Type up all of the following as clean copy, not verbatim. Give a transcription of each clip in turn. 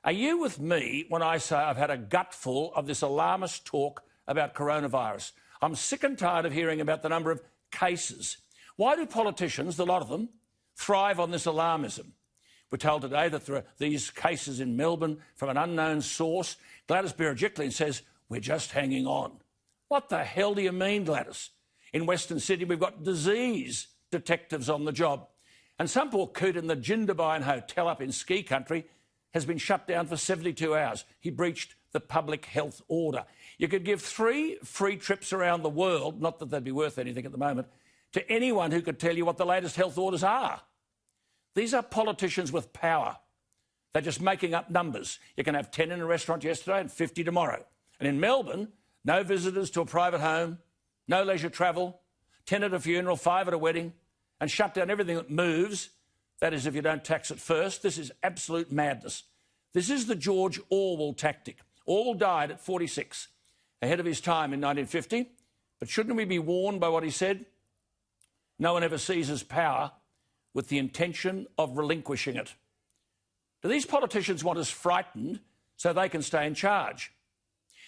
Are you with me when I say I've had a gutful of this alarmist talk about coronavirus? I'm sick and tired of hearing about the number of cases. Why do politicians, the lot of them, thrive on this alarmism? We're told today that there are these cases in Melbourne from an unknown source. Gladys Berejiklian says, we're just hanging on. What the hell do you mean, Gladys? In Western Sydney, we've got disease detectives on the job. And some poor coot in the Jindabyne Hotel up in ski country has been shut down for 72 hours. He breached the public health order. You could give 3 free trips around the world, not that they'd be worth anything at the moment, to anyone who could tell you what the latest health orders are. These are politicians with power. They're just making up numbers. You can have 10 in a restaurant yesterday and 50 tomorrow. And in Melbourne, no visitors to a private home, no leisure travel, 10 at a funeral, 5 at a wedding, and shut down everything that moves. That is, if you don't tax it first. This is absolute madness. This is the George Orwell tactic. Orwell died at 46, ahead of his time in 1950. But shouldn't we be warned by what he said? No one ever seizes power with the intention of relinquishing it. Do these politicians want us frightened so they can stay in charge?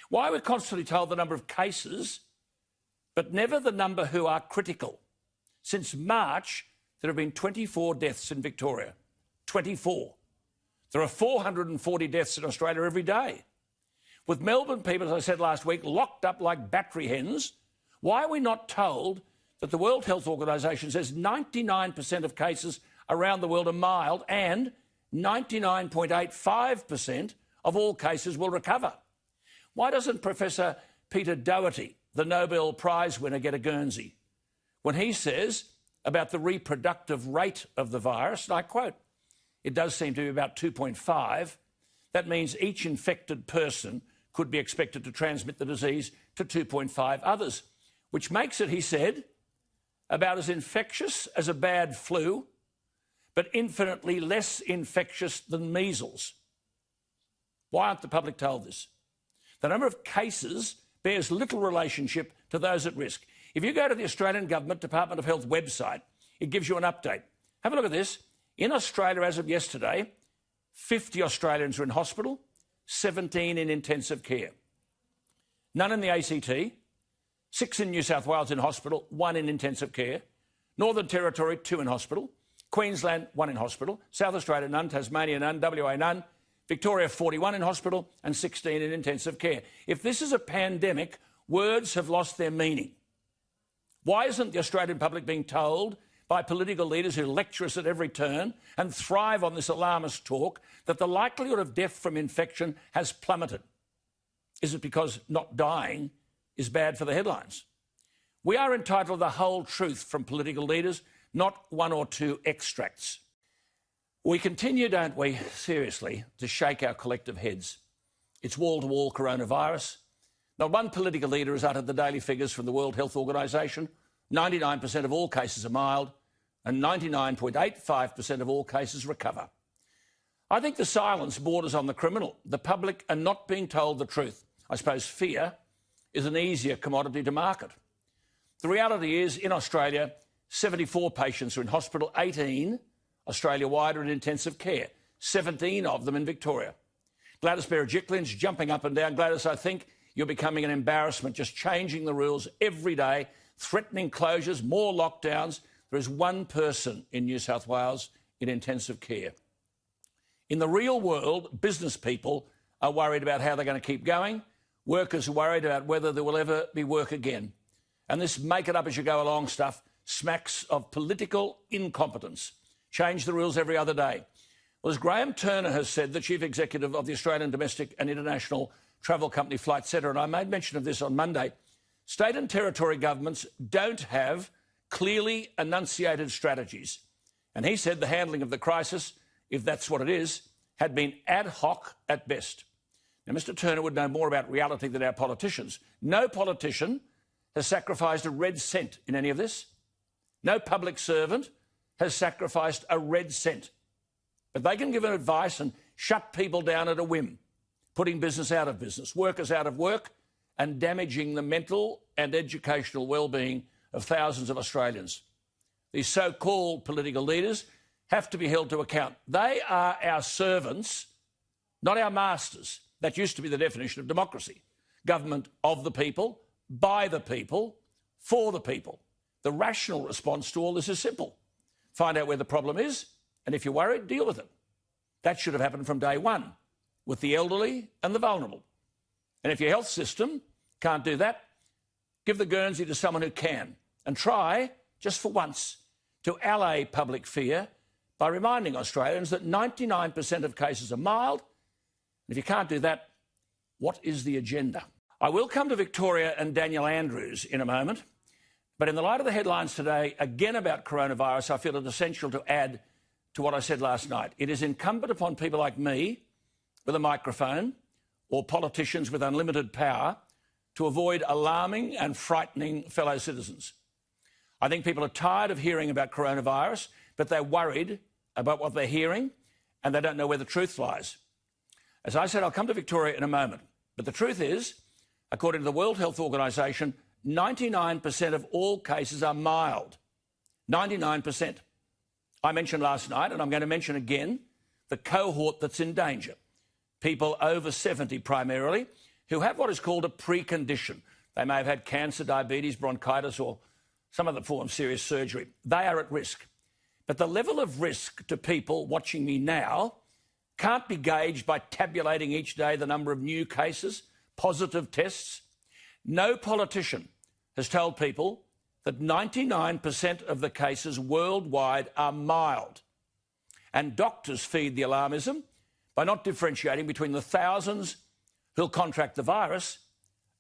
Why are we constantly told the number of cases, but never the number who are critical? Since March, there have been 24 deaths in Victoria. 24. There are 440 deaths in Australia every day. With Melbourne people, as I said last week, locked up like battery hens, why are we not told that the World Health Organization says 99% of cases around the world are mild and 99.85% of all cases will recover? Why doesn't Professor Peter Doherty, the Nobel Prize winner, get a Guernsey when he says about the reproductive rate of the virus, and I quote, it does seem to be about 2.5. That means each infected person could be expected to transmit the disease to 2.5 others, which makes it, he said, about as infectious as a bad flu, but infinitely less infectious than measles. Why aren't the public told this? The number of cases bears little relationship to those at risk. If you go to the Australian Government Department of Health website, it gives you an update. Have a look at this. In Australia, as of yesterday, 50 Australians are in hospital, 17 in intensive care. None in the ACT, 6 in New South Wales in hospital, 1 in intensive care. Northern Territory, 2 in hospital. Queensland, 1 in hospital. South Australia, none. Tasmania, none. WA, none. Victoria, 41 in hospital and 16 in intensive care. If this is a pandemic, words have lost their meaning. Why isn't the Australian public being told by political leaders who lecture us at every turn and thrive on this alarmist talk that the likelihood of death from infection has plummeted? Is it because not dying is bad for the headlines? We are entitled to the whole truth from political leaders, not 1 or 2 extracts. We continue, don't we, seriously, to shake our collective heads. It's wall-to-wall coronavirus. Not one political leader has uttered the daily figures from the World Health Organization. 99% of all cases are mild and 99.85% of all cases recover. I think the silence borders on the criminal. The public are not being told the truth. I suppose fear is an easier commodity to market. The reality is, in Australia, 74 patients are in hospital, 18 Australia-wide are in intensive care, 17 of them in Victoria. Gladys Berejiklian's jumping up and down. Gladys, I think you're becoming an embarrassment, just changing the rules every day, threatening closures, more lockdowns. There is 1 person in New South Wales in intensive care. In the real world, business people are worried about how they're going to keep going. Workers are worried about whether there will ever be work again. And this make-it-up-as-you-go-along stuff smacks of political incompetence. Change the rules every other day. Well, as Graham Turner has said, the Chief Executive of the Australian Domestic and International Travel Company Flight Centre, and I made mention of this on Monday, state and territory governments don't have clearly enunciated strategies. And he said the handling of the crisis, if that's what it is, had been ad hoc at best. Now, Mr Turner would know more about reality than our politicians. No politician has sacrificed a red cent in any of this. No public servant has sacrificed a red cent. But they can give advice and shut people down at a whim, putting business out of business, workers out of work, and damaging the mental and educational well-being of thousands of Australians. These so-called political leaders have to be held to account. They are our servants, not our masters. That used to be the definition of democracy. Government of the people, by the people, for the people. The rational response to all this is simple. Find out where the problem is, and if you're worried, deal with it. That should have happened from day one, with the elderly and the vulnerable. And if your health system can't do that, give the Guernsey to someone who can, and try, just for once, to allay public fear by reminding Australians that 99% of cases are mild. And if you can't do that, what is the agenda? I will come to Victoria and Daniel Andrews in a moment, but in the light of the headlines today, again about coronavirus, I feel it essential to add to what I said last night. It is incumbent upon people like me with a microphone or politicians with unlimited power to avoid alarming and frightening fellow citizens. I think people are tired of hearing about coronavirus, but they're worried about what they're hearing and they don't know where the truth lies. As I said, I'll come to Victoria in a moment, but the truth is, according to the World Health Organization, 99% of all cases are mild. 99%. I mentioned last night, and I'm going to mention again, the cohort that's in danger. People over 70 primarily, who have what is called a precondition. They may have had cancer, diabetes, bronchitis, or some other form of serious surgery. They are at risk. But the level of risk to people watching me now can't be gauged by tabulating each day the number of new cases, positive tests. No politician has told people that 99% of the cases worldwide are mild. And doctors feed the alarmism by not differentiating between the thousands who'll contract the virus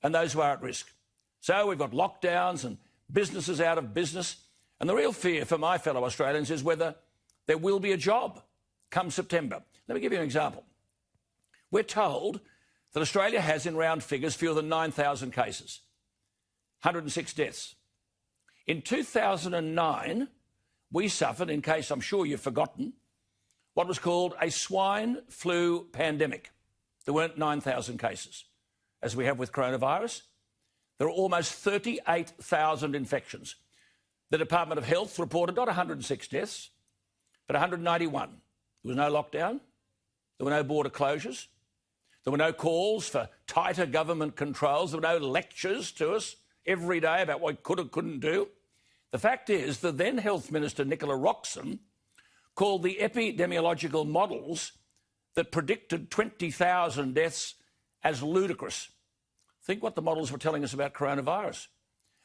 and those who are at risk. So we've got lockdowns and businesses out of business. And the real fear for my fellow Australians is whether there will be a job come September. Let me give you an example. We're told that Australia has, in round figures, fewer than 9,000 cases, 106 deaths. In 2009, we suffered, in case I'm sure you've forgotten, what was called a swine flu pandemic. There weren't 9,000 cases, as we have with coronavirus. There are almost 38,000 infections. The Department of Health reported not 106 deaths, but 191. There was no lockdown. There were no border closures. There were no calls for tighter government controls. There were no lectures to us every day about what we could or couldn't do. The fact is, the then Health Minister, Nicola Roxon, called the epidemiological models that predicted 20,000 deaths as ludicrous. Think what the models were telling us about coronavirus.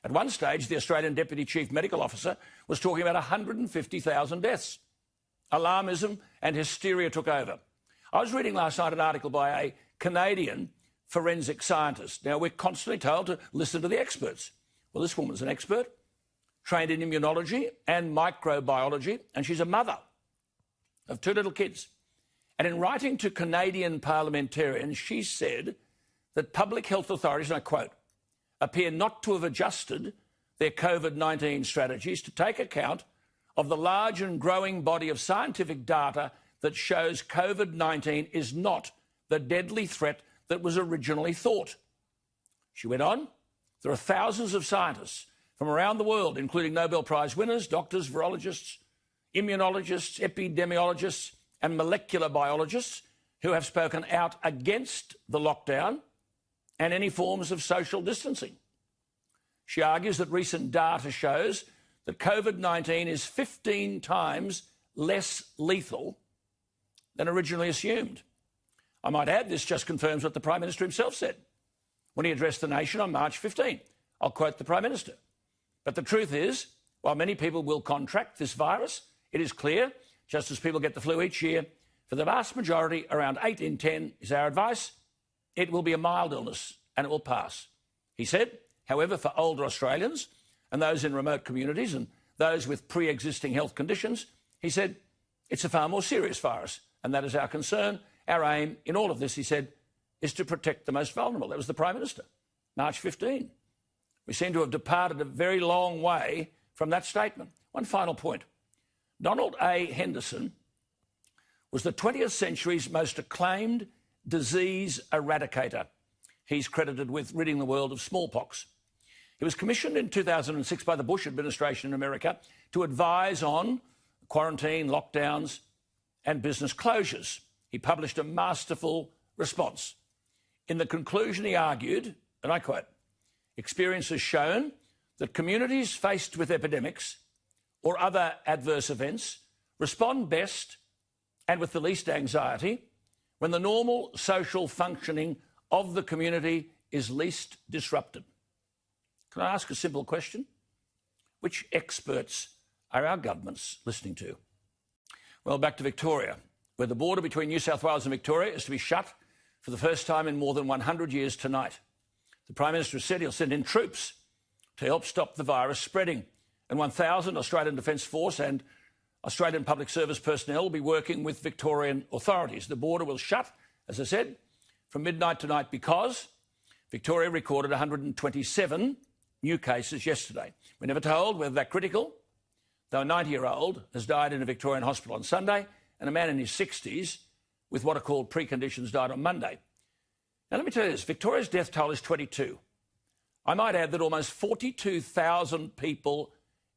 At one stage, the Australian Deputy Chief Medical Officer was talking about 150,000 deaths. Alarmism and hysteria took over. I was reading last night an article by a Canadian forensic scientist. Now, we're constantly told to listen to the experts. Well, this woman's an expert, trained in immunology and microbiology, and she's a mother of 2 little kids. And in writing to Canadian parliamentarians, she said that public health authorities, and I quote, appear not to have adjusted their COVID-19 strategies to take account of the large and growing body of scientific data that shows COVID-19 is not the deadly threat that was originally thought. She went on, there are thousands of scientists from around the world, including Nobel Prize winners, doctors, virologists, immunologists, epidemiologists, and molecular biologists who have spoken out against the lockdown and any forms of social distancing. She argues that recent data shows that COVID-19 is 15 times less lethal than originally assumed. I might add, this just confirms what the Prime Minister himself said when he addressed the nation on March 15. I'll quote the Prime Minister. But the truth is, while many people will contract this virus, it is clear, just as people get the flu each year, for the vast majority, around 8 in 10 is our advice, it will be a mild illness and it will pass. He said, however, for older Australians and those in remote communities and those with pre-existing health conditions, he said, it's a far more serious virus. And that is our concern. Our aim in all of this, he said, is to protect the most vulnerable. That was the Prime Minister, March 15. We seem to have departed a very long way from that statement. One final point. Donald A. Henderson was the 20th century's most acclaimed disease eradicator. He's credited with ridding the world of smallpox. He was commissioned in 2006 by the Bush administration in America to advise on quarantine, lockdowns and business closures. he published a masterful response. In the conclusion, he argued, and I quote, "Experience has shown that communities faced with epidemics or other adverse events respond best and with the least anxiety when the normal social functioning of the community is least disrupted." Can I ask a simple question? Which experts are our governments listening to? Well, back to Victoria, where the border between New South Wales and Victoria is to be shut for the first time in more than 100 years tonight. The Prime Minister has said he'll send in troops to help stop the virus spreading, and 1,000 Australian Defence Force and Australian Public Service personnel will be working with Victorian authorities. The border will shut, as I said, from midnight tonight because Victoria recorded 127 new cases yesterday. We're never told whether they're critical, though a 90-year-old has died in a Victorian hospital on Sunday and a man in his 60s with what are called preconditions died on Monday. Now, let me tell you this, Victoria's death toll is 22. I might add that almost 42,000 people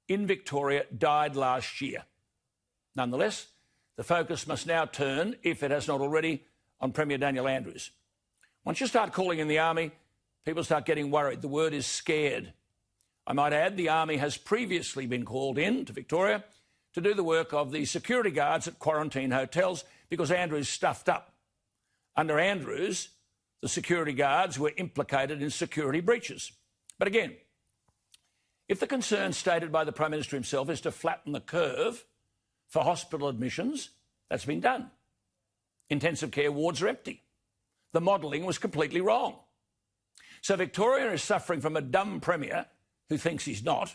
in Victoria died last year. Nonetheless, the focus must now turn, if it has not already, on Premier Daniel Andrews. Once you start calling in the army, people start getting worried. The word is scared. I might add the army has previously been called in to Victoria to do the work of the security guards at quarantine hotels because Andrews stuffed up. Under Andrews, the security guards were implicated in security breaches. But again, if the concern stated by the Prime Minister himself is to flatten the curve for hospital admissions, that's been done. Intensive care wards are empty. The modelling was completely wrong. So Victoria is suffering from a dumb Premier who thinks he's not,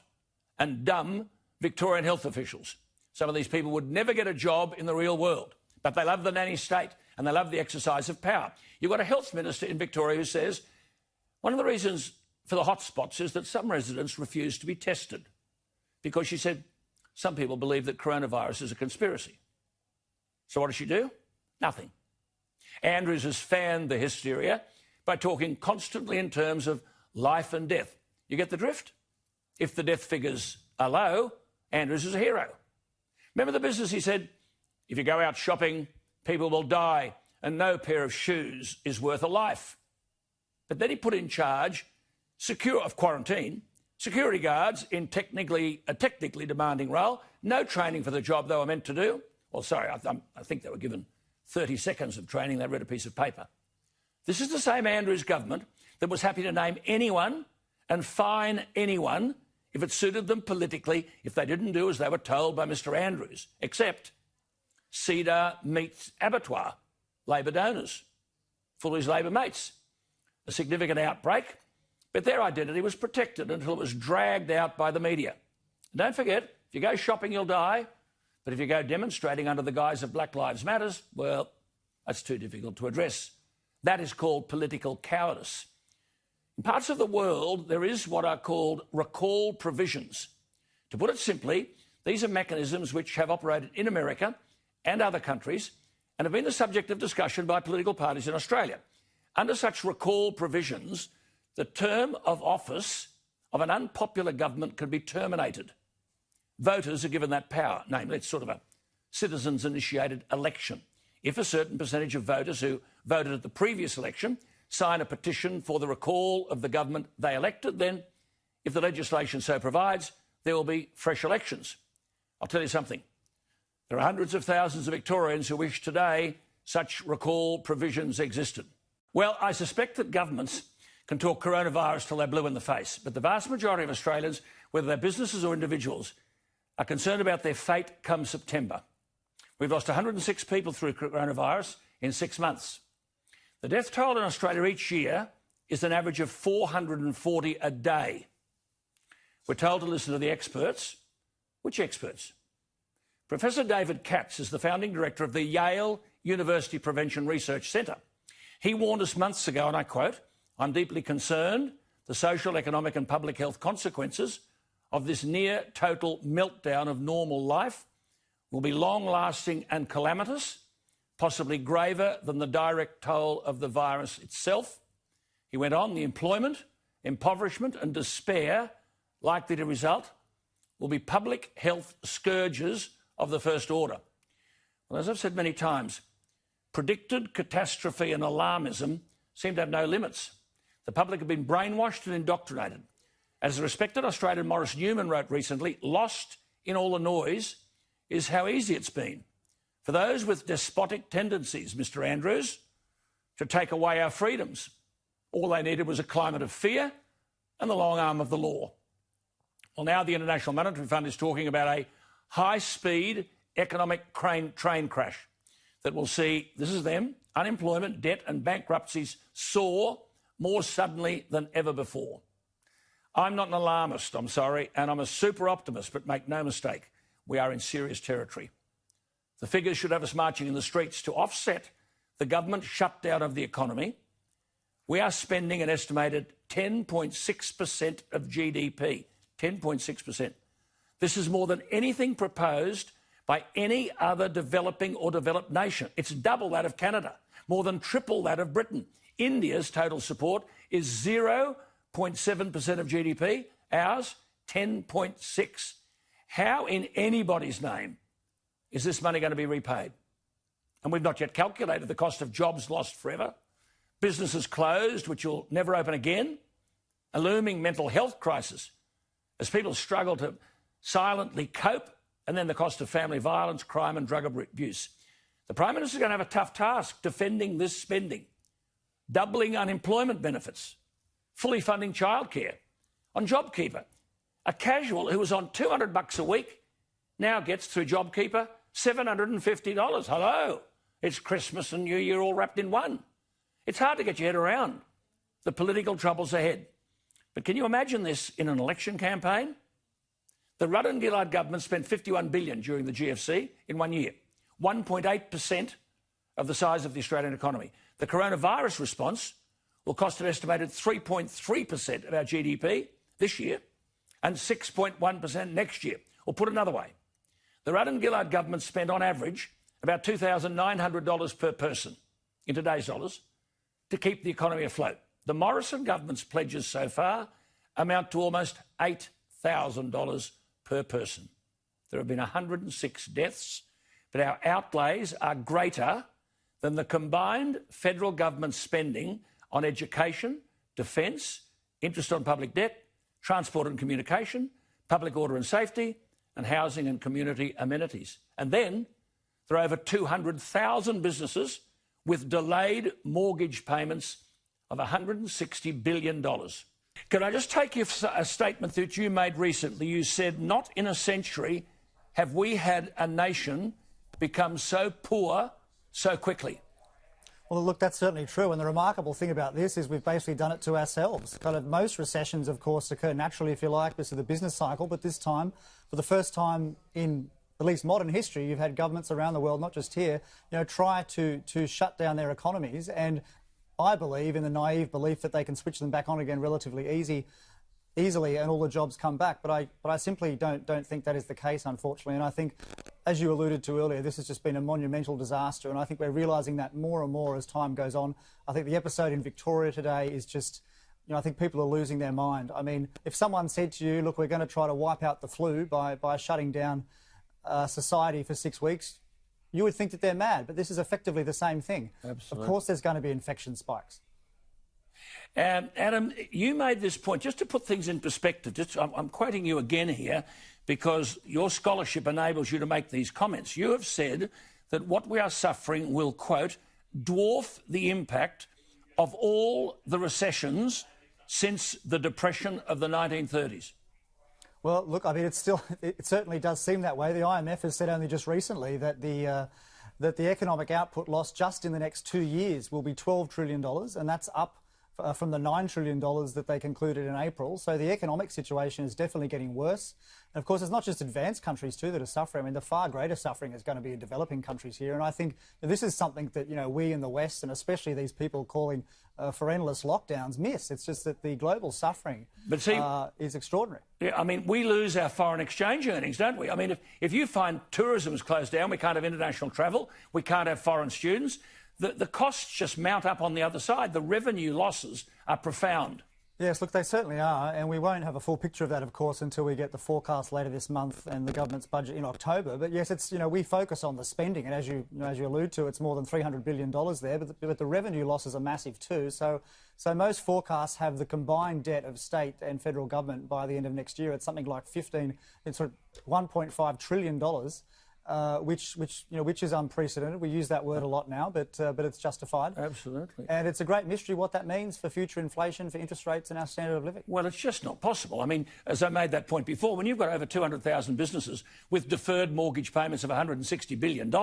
and dumb Victorian health officials. Some of these people would never get a job in the real world, but they love the nanny state and they love the exercise of power. You've got a health minister in Victoria who says one of the reasons for the hotspots is that some residents refuse to be tested because she said some people believe that coronavirus is a conspiracy. So what does she do? Nothing. Andrews has fanned the hysteria by talking constantly in terms of life and death. You get the drift? If the death figures are low, Andrews is a hero. Remember the business he said, if you go out shopping, people will die and no pair of shoes is worth a life. But then he put in charge of quarantine, security guards in a technically demanding role, no training for the job they were meant to do. Well, sorry, I think they were given 30 seconds of training. They read a piece of paper. This is the same Andrews government that was happy to name anyone and fine anyone if it suited them politically if they didn't do as they were told by Mr Andrews, except Cedar Meats Abattoir, Labor donors, full of his Labor mates. A significant outbreak, but their identity was protected until it was dragged out by the media. And don't forget, if you go shopping, you'll die, but if you go demonstrating under the guise of Black Lives Matters, well, that's too difficult to address. That is called political cowardice. In parts of the world, there is what are called recall provisions. To put it simply, these are mechanisms which have operated in America and other countries and have been the subject of discussion by political parties in Australia. Under such recall provisions, the term of office of an unpopular government can be terminated. Voters are given that power, namely it's sort of a citizens-initiated election. If a certain percentage of voters who voted at the previous election sign a petition for the recall of the government they elected, then, if the legislation so provides, there will be fresh elections. I'll tell you something. There are hundreds of thousands of Victorians who wish today such recall provisions existed. Well, I suspect that governments can talk coronavirus till they're blue in the face, but the vast majority of Australians, whether they're businesses or individuals, are concerned about their fate come September. We've lost 106 people through coronavirus in 6 months. The death toll in Australia each year is an average of 440 a day. We're told to listen to the experts. Which experts? Professor David Katz is the founding director of the Yale University Prevention Research Centre. He warned us months ago, and I quote, "I'm deeply concerned the social, economic and public health consequences of this near total meltdown of normal life will be long-lasting and calamitous, possibly graver than the direct toll of the virus itself." He went on, "The employment, impoverishment and despair likely to result will be public health scourges of the first order." Well, as I've said many times, predicted catastrophe and alarmism seem to have no limits. The public have been brainwashed and indoctrinated. As the respected Australian Maurice Newman wrote recently, lost in all the noise is how easy it's been for those with despotic tendencies, Mr Andrews, to take away our freedoms. All they needed was a climate of fear and the long arm of the law. Well, now the International Monetary Fund is talking about a high-speed economic train crash that will see, this is them, unemployment, debt and bankruptcies soar more suddenly than ever before. I'm not an alarmist, I'm sorry, and I'm a super optimist, but make no mistake, we are in serious territory. The figures should have us marching in the streets to offset the government shutdown of the economy. We are spending an estimated 10.6% of GDP, 10.6%. This is more than anything proposed by any other developing or developed nation. It's double that of Canada, more than triple that of Britain. India's total support is 0.7% of GDP, ours 10.6%. How in anybody's name is this money going to be repaid? And we've not yet calculated the cost of jobs lost forever, businesses closed which will never open again, a looming mental health crisis as people struggle to silently cope, and then the cost of family violence, crime and drug abuse. The Prime Minister is going to have a tough task defending this spending, doubling unemployment benefits, fully funding childcare. On JobKeeper, a casual who was on $200 a week now gets through JobKeeper $750. Hello, it's Christmas and New Year all wrapped in one. It's hard to get your head around the political troubles ahead. But can you imagine this in an election campaign? The Rudd and Gillard government spent $51 billion during the GFC in 1 year, 1.8% of the size of the Australian economy. The coronavirus response will cost an estimated 3.3% of our GDP this year and 6.1% next year. Or put another way, the Rudd and Gillard government spent on average about $2,900 per person in today's dollars to keep the economy afloat. The Morrison government's pledges so far amount to almost $8,000 per person. There have been 106 deaths, but our outlays are greater than the combined federal government spending on education, defence, interest on public debt, transport and communication, public order and safety, and housing and community amenities. And then there are over 200,000 businesses with delayed mortgage payments of $160 billion. Can I just take you a statement that you made recently? You said, not in a century have we had a nation become so poor so quickly. Well, look, that's certainly true. And the remarkable thing about this is we've basically done it to ourselves. Kind of most recessions, of course, occur naturally, if you like, because of the business cycle. But this time, for the first time in at least modern history, you've had governments around the world, not just here, try to shut down their economies. And I believe in the naive belief that they can switch them back on again relatively easily and all the jobs come back. But I simply don't think that is the case, unfortunately. And I think, as you alluded to earlier, this has just been a monumental disaster. And I think we're realising that more and more as time goes on. I think the episode in Victoria today is just, I think people are losing their mind. I mean, if someone said to you, look, we're going to try to wipe out the flu by shutting down society for 6 weeks, you would think that they're mad. But this is effectively the same thing. Absolutely. Of course there's going to be infection spikes. Adam, you made this point, just to put things in perspective, I'm quoting you again here because your scholarship enables you to make these comments. You have said that what we are suffering will, quote, dwarf the impact of all the recessions since the Depression of the 1930s. Well, look, I mean, it certainly does seem that way. The IMF has said only just recently that the economic output loss just in the next 2 years will be $12 trillion, and that's up from the $9 trillion that they concluded in April. So the economic situation is definitely getting worse. And of course, it's not just advanced countries too that are suffering. I mean, the far greater suffering is going to be in developing countries here. And I think this is something that, we in the West, and especially these people calling for endless lockdowns, miss. It's just that the global suffering is extraordinary. Yeah, I mean, we lose our foreign exchange earnings, don't we? I mean, if you find tourism's closed down, we can't have international travel, we can't have foreign students, the costs just mount up on the other side. The revenue losses are profound. Yes, look, they certainly are, and we won't have a full picture of that, of course, until we get the forecast later this month and the government's budget in October. But yes, it's, we focus on the spending, and as you allude to, it's more than $300 billion there. But the revenue losses are massive too. So most forecasts have the combined debt of state and federal government by the end of next year. It's something like $1.5 trillion. Which is unprecedented. We use that word a lot now, but it's justified. Absolutely. And it's a great mystery what that means for future inflation, for interest rates and our standard of living. Well, it's just not possible. I mean, as I made that point before, when you've got over 200,000 businesses with deferred mortgage payments of $160 billion,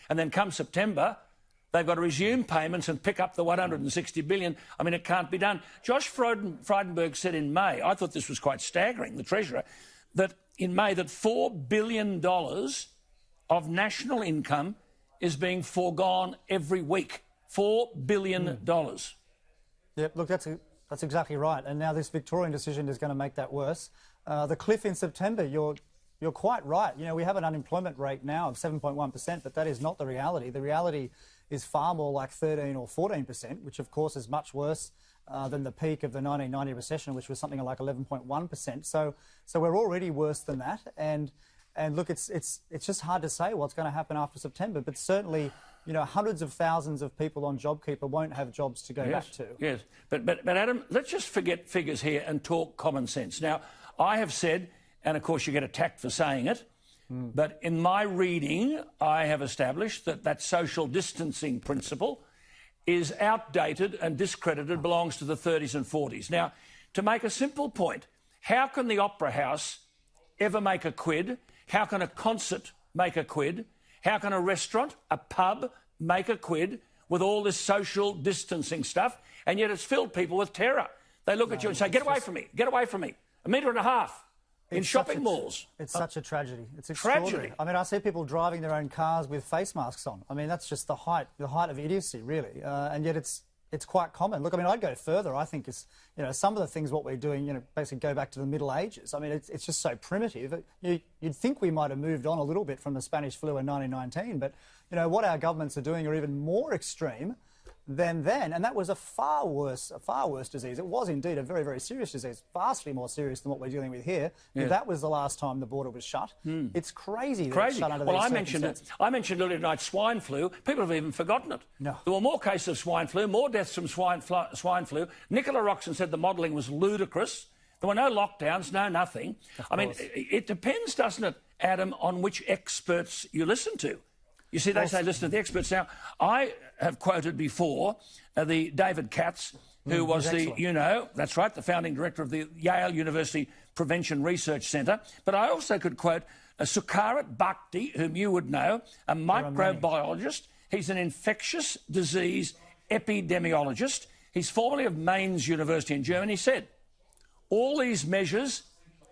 and then come September, they've got to resume payments and pick up the $160 billion. I mean, it can't be done. Josh Frydenberg said in May, I thought this was quite staggering, the Treasurer, that in May that $4 billion of national income is being foregone every week. $4 billion. Yep, look, that's exactly right. And now this Victorian decision is going to make that worse. The cliff in September, you're quite right. We have an unemployment rate now of 7.1%, but that is not the reality. The reality is far more like 13 or 14%, which of course is much worse than the peak of the 1990 recession, which was something like 11.1%. So we're already worse than that. And look, it's just hard to say what's going to happen after September, but certainly, hundreds of thousands of people on JobKeeper won't have jobs to go back to. Yes, but Adam, let's just forget figures here and talk common sense. Now, I have said, and of course you get attacked for saying it, but in my reading, I have established that social distancing principle is outdated and discredited, belongs to the 30s and 40s. Now, to make a simple point, how can the Opera House ever make a quid? How can a concert make a quid? How can a restaurant, a pub, make a quid with all this social distancing stuff? And yet it's filled people with terror. They look at you and say, get away from me, get away from me. 1.5 meters in shopping malls. It's such a tragedy. It's extraordinary. Tragedy. I mean, I see people driving their own cars with face masks on. I mean, that's just the height of idiocy, really. And yet it's quite common. Look, I mean, I'd go further. I think it's, some of the things what we're doing, basically go back to the Middle Ages. I mean, it's just so primitive. You'd think we might have moved on a little bit from the Spanish flu in 1919, but, what our governments are doing are even more extreme than then, and that was a far worse disease. It was indeed a very, very serious disease, vastly more serious than what we're dealing with here. Yeah. That was the last time the border was shut. It's crazy that it's shut under these circumstances. I mentioned earlier tonight swine flu. People have even forgotten it. No. There were more cases of swine flu, more deaths from swine flu. Nicola Roxon said the modelling was ludicrous. There were no lockdowns, no nothing. I mean, it depends, doesn't it, Adam, on which experts you listen to. You see, they say listen to the experts. Now, I have quoted before the David Katz, who was that's right, the founding director of the Yale University Prevention Research Centre. But I also could quote Sukarat Bhakti, whom you would know, a microbiologist. He's an infectious disease epidemiologist. He's formerly of Mainz University in Germany. He said, all these measures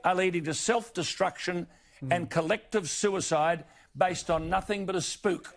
are leading to self-destruction and collective suicide based on nothing but a spook.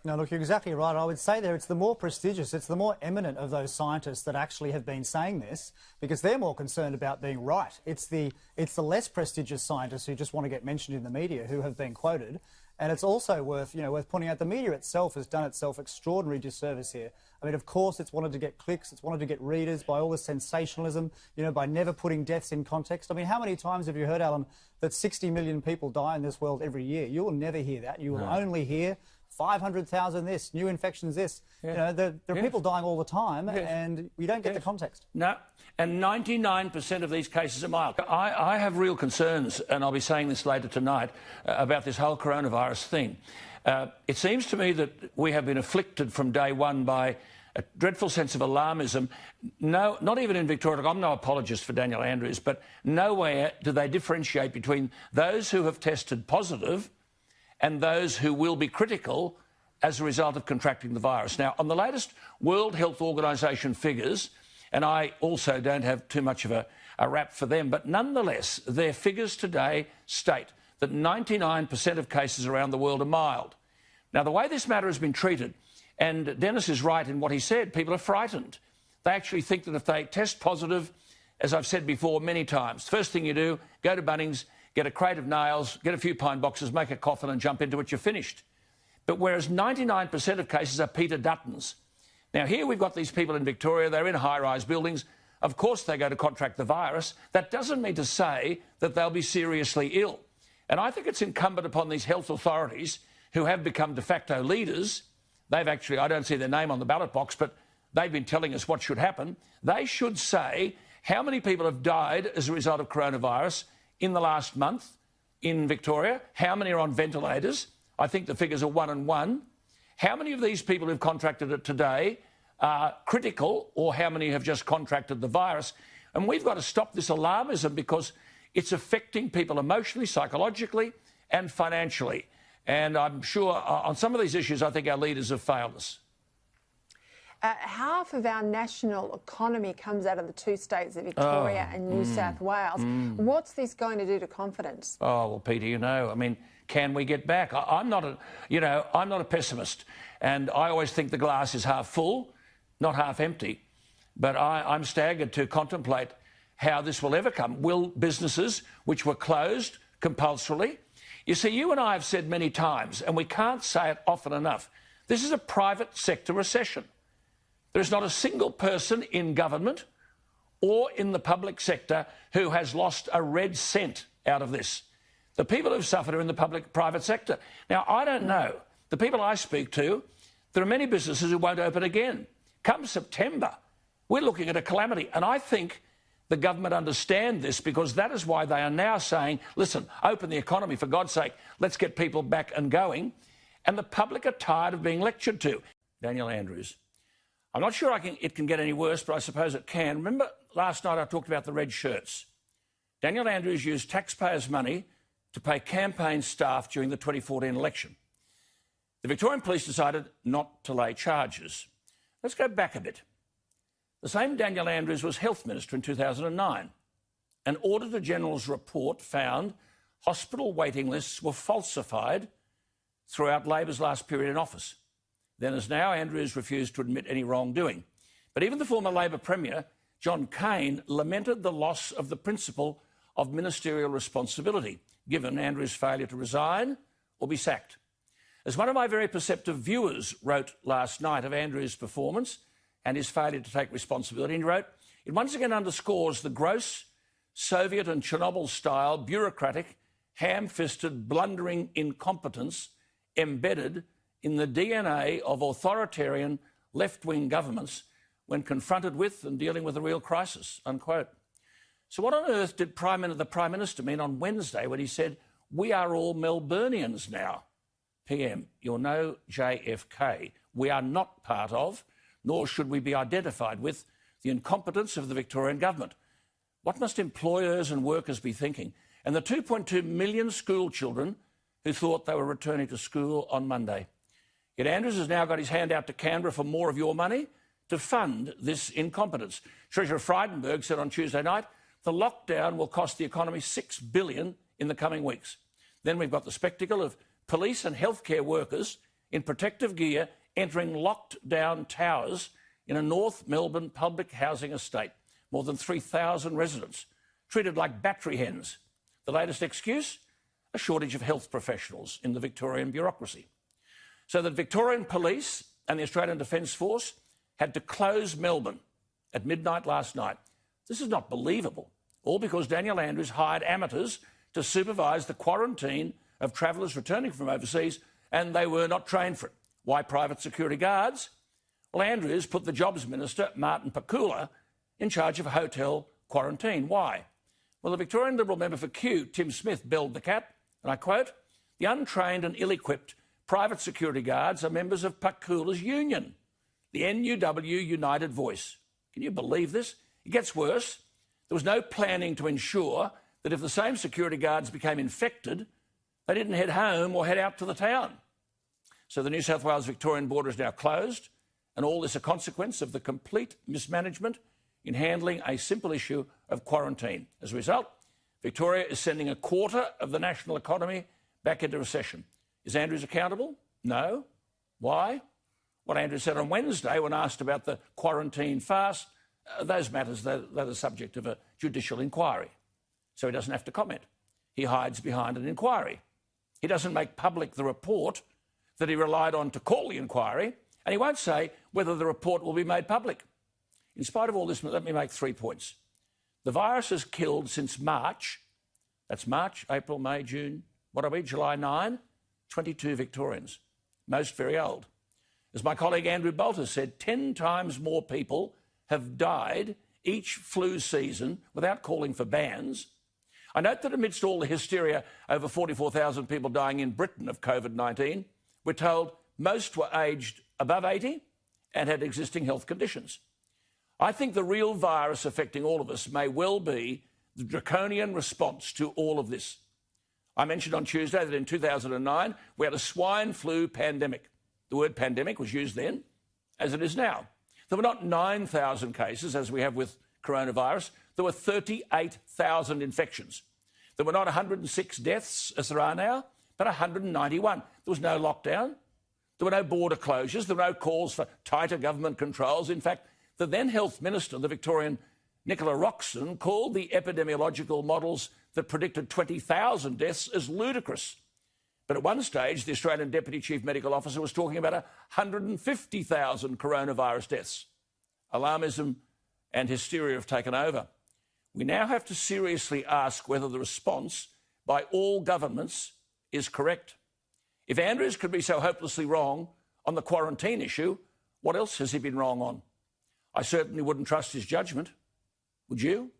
No, look, you're exactly right. I would say it's the more prestigious, it's the more eminent of those scientists that actually have been saying this, because they're more concerned about being right. It's the less prestigious scientists who just want to get mentioned in the media who have been quoted. And it's also worth pointing out the media itself has done itself extraordinary disservice here. I mean, of course, it's wanted to get clicks, it's wanted to get readers by all the sensationalism, by never putting deaths in context. I mean, how many times have you heard, Alan, that 60 million people die in this world every year? You will never hear that. You will only hear 500,000 this, new infections this. Yeah. There are people dying all the time, and you don't get the context. No, and 99% of these cases are mild. I have real concerns, and I'll be saying this later tonight, about this whole coronavirus thing. It seems to me that we have been afflicted from day one by a dreadful sense of alarmism. No, not even in Victoria. I'm no apologist for Daniel Andrews, but nowhere do they differentiate between those who have tested positive and those who will be critical as a result of contracting the virus. Now, on the latest World Health Organization figures, and I also don't have too much of a rap for them, but nonetheless, their figures today state that 99% of cases around the world are mild. Now, the way this matter has been treated, and Dennis is right in what he said, people are frightened. They actually think that if they test positive, as I've said before many times, first thing you do, go to Bunnings, get a crate of nails, get a few pine boxes, make a coffin and jump into it, you're finished. But whereas 99% of cases are Peter Duttons. Now, here we've got these people in Victoria, they're in high-rise buildings. Of course they go to contract the virus. That doesn't mean to say that they'll be seriously ill. And I think it's incumbent upon these health authorities who have become de facto leaders. They've actually, I don't see their name on the ballot box, but they've been telling us what should happen. They should say how many people have died as a result of coronavirus in the last month in Victoria, how many are on ventilators. I think the figures are 1 and 1. How many of these people who've contracted it today are critical, or how many have just contracted the virus? And we've got to stop this alarmism because it's affecting people emotionally, psychologically and financially. And I'm sure on some of these issues, I think our leaders have failed us. Half of our national economy comes out of the two states of Victoria and New South Wales. What's this going to do to confidence? Oh, well, Peter, you know, I mean, can we get back? I'm not a pessimist, and I always think the glass is half full, not half empty. But I'm staggered to contemplate how this will ever come. Will businesses which were closed compulsorily? You see, you and I have said many times, and we can't say it often enough, this is a private sector recession. There's not a single person in government or in the public sector who has lost a red cent out of this. The people who've suffered are in the private sector. Now, I don't know. The people I speak to, there are many businesses who won't open again. Come September, we're looking at a calamity. And I think the government understand this because that is why they are now saying, listen, open the economy, for God's sake, let's get people back and going. And the public are tired of being lectured to. Daniel Andrews. I'm not sure it can get any worse, but I suppose it can. Remember last night I talked about the red shirts. Daniel Andrews used taxpayers' money to pay campaign staff during the 2014 election. The Victorian Police decided not to lay charges. Let's go back a bit. The same Daniel Andrews was Health Minister in 2009. An Auditor General's report found hospital waiting lists were falsified throughout Labor's last period in office. Then as now, Andrews refused to admit any wrongdoing. But even the former Labor Premier, John Cain, lamented the loss of the principle of ministerial responsibility, given Andrews' failure to resign or be sacked. As one of my very perceptive viewers wrote last night of Andrews' performance and his failure to take responsibility, he wrote, it once again underscores the gross Soviet and Chernobyl-style bureaucratic, ham-fisted, blundering incompetence embedded in the DNA of authoritarian left-wing governments when confronted with and dealing with a real crisis, unquote. So what on earth did the Prime Minister mean on Wednesday when he said, we are all Melburnians now? PM, you're no JFK. We are not part of, nor should we be identified with, the incompetence of the Victorian government. What must employers and workers be thinking? And the 2.2 million school children who thought they were returning to school on Monday. Yet Andrews has now got his hand out to Canberra for more of your money to fund this incompetence. Treasurer Frydenberg said on Tuesday night, the lockdown will cost the economy $6 billion in the coming weeks. Then we've got the spectacle of police and healthcare workers in protective gear entering locked-down towers in a North Melbourne public housing estate. More than 3,000 residents treated like battery hens. The latest excuse? A shortage of health professionals in the Victorian bureaucracy. So the Victorian Police and the Australian Defence Force had to close Melbourne at midnight last night. This is not believable, all because Daniel Andrews hired amateurs to supervise the quarantine of travellers returning from overseas, and they were not trained for it. Why private security guards? Well, Andrews put the Jobs Minister, Martin Pakula, in charge of hotel quarantine. Why? Well, the Victorian Liberal member for Kew, Tim Smith, belled the cat, and I quote, the untrained and ill-equipped private security guards are members of Pakula's union, the NUW United Voice. Can you believe this? It gets worse. There was no planning to ensure that if the same security guards became infected, they didn't head home or head out to the town. So the New South Wales-Victorian border is now closed, and all this a consequence of the complete mismanagement in handling a simple issue of quarantine. As a result, Victoria is sending a quarter of the national economy back into recession. Is Andrews accountable? No. Why? What Andrews said on Wednesday when asked about the quarantine farce, those matters, they're the subject of a judicial inquiry. So he doesn't have to comment. He hides behind an inquiry. He doesn't make public the report that he relied on to call the inquiry, and he won't say whether the report will be made public. In spite of all this, let me make 3 points. The virus has killed since March, that's March, April, May, June, what are we, July 9, 22 Victorians, most very old. As my colleague Andrew Bolter said, 10 times more people have died each flu season without calling for bans. I note that amidst all the hysteria over 44,000 people dying in Britain of COVID-19, we're told most were aged above 80 and had existing health conditions. I think the real virus affecting all of us may well be the draconian response to all of this. I mentioned on Tuesday that in 2009 we had a swine flu pandemic. The word pandemic was used then, as it is now. There were not 9,000 cases, as we have with coronavirus. There were 38,000 infections. There were not 106 deaths, as there are now, but 191. There was no lockdown. There were no border closures. There were no calls for tighter government controls. In fact, the then Health Minister, the Victorian Nicola Roxon, called the epidemiological models that predicted 20,000 deaths as ludicrous. But at one stage, the Australian Deputy Chief Medical Officer was talking about 150,000 coronavirus deaths. Alarmism and hysteria have taken over. We now have to seriously ask whether the response by all governments is correct. If Andrews could be so hopelessly wrong on the quarantine issue, what else has he been wrong on? I certainly wouldn't trust his judgment. Would you?